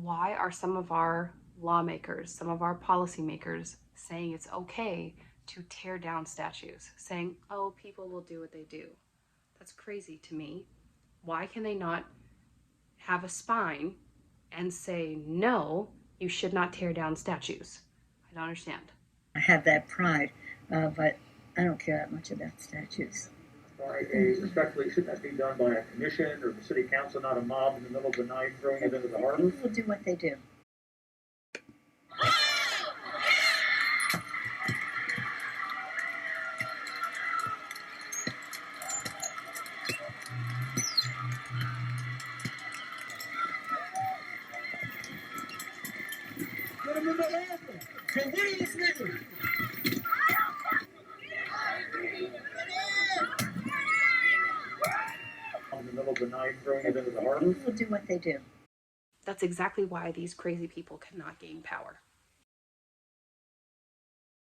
why are some of our lawmakers, some of our policymakers saying it's okay to tear down statues, saying, oh, people will do what they do? That's crazy to me. Why can they not have a spine and say, no, you should not tear down statues? I don't understand. I have that pride, but I don't care that much about statues. Respectfully, shouldn't that be done by a commission or the city council, not a mob in the middle of the night throwing it into the harbor? People will do what they do. Get him in the harbor! Hey, what are these niggas? In the middle of the night throwing it into the harbor? People will do what they do. That's exactly why these crazy people cannot gain power.